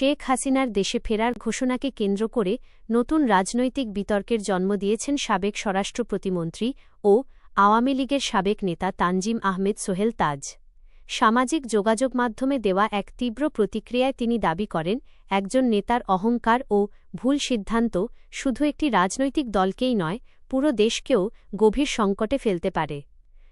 শেখ হাসিনার দেশে ফেরার ঘোষণাকে কেন্দ্র করে নতুন রাজনৈতিক বিতর্কের জন্ম দিয়েছেন সাবেক স্বরাষ্ট্র প্রতিমন্ত্রী ও আওয়ামী লীগের সাবেক নেতা তানজিম আহমেদ সোহেল তাজ। সামাজিক যোগাযোগ মাধ্যমে দেওয়া এক তীব্র প্রতিক্রিয়ায় তিনি দাবি করেন, একজন নেতার অহংকার ও ভুল সিদ্ধান্ত শুধু একটি রাজনৈতিক দলকেই নয়, পুরো দেশকেও গভীর সংকটে ফেলতে পারে।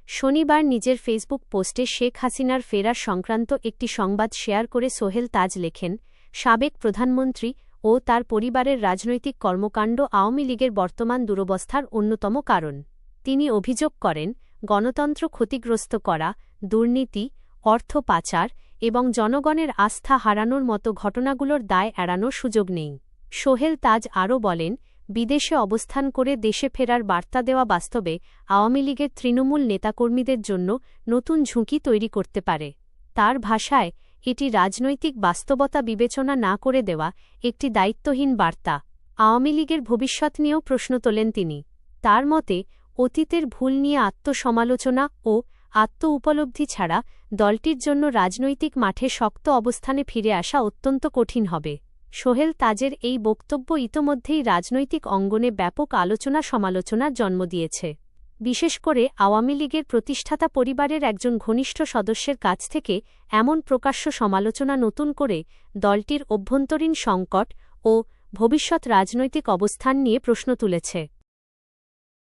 শনিবার নিজের ফেসবুক পোস্টে শেখ হাসিনার ফেরার সংক্রান্ত একটি সংবাদ শেয়ার করে সোহেল তাজ লেখেন, সাবেক প্রধানমন্ত্রী ও তার পরিবারের রাজনৈতিক কর্মকাণ্ড আওয়ামী লীগের বর্তমান দুরবস্থার অন্যতম কারণ। তিনি অভিযোগ করেন, গণতন্ত্র ক্ষতিগ্রস্ত করা, দুর্নীতি, অর্থ পাচার এবং জনগণের আস্থা হারানোর মতো ঘটনাগুলোর দায় এড়ানোর সুযোগ নেই। সোহেল তাজ আরও বলেন, বিদেশে অবস্থান করে দেশে ফেরার বার্তা দেওয়া বাস্তবে আওয়ামী লীগের তৃণমূল নেতাকর্মীদের জন্য নতুন ঝুঁকি তৈরি করতে পারে। তার ভাষায়, এটি রাজনৈতিক বাস্তবতা বিবেচনা না করে দেওয়া একটি দায়িত্বহীন বার্তা। আওয়ামী লীগের ভবিষ্যৎ নিয়েও প্রশ্ন তোলেন তিনি। তার মতে, অতীতের ভুল নিয়ে আত্মসমালোচনা ও আত্ম-উপলব্ধি ছাড়া দলটির জন্য রাজনৈতিক মাঠে শক্ত অবস্থানে ফিরে আসা অত্যন্ত কঠিন হবে। সোহেল তাজের এই বক্তব্য ইতোমধ্যেই রাজনৈতিক অঙ্গনে ব্যাপক আলোচনা-সমালোচনার জন্ম দিয়েছে। বিশেষ করে আওয়ামী লীগের প্রতিষ্ঠাতা পরিবারের একজন ঘনিষ্ঠ সদস্যের কাছ থেকে এমন প্রকাশ্য সমালোচনা নতুন করে দলটির অভ্যন্তরীণ সংকট ও ভবিষ্যৎ রাজনৈতিক অবস্থান নিয়ে প্রশ্ন তুলেছে।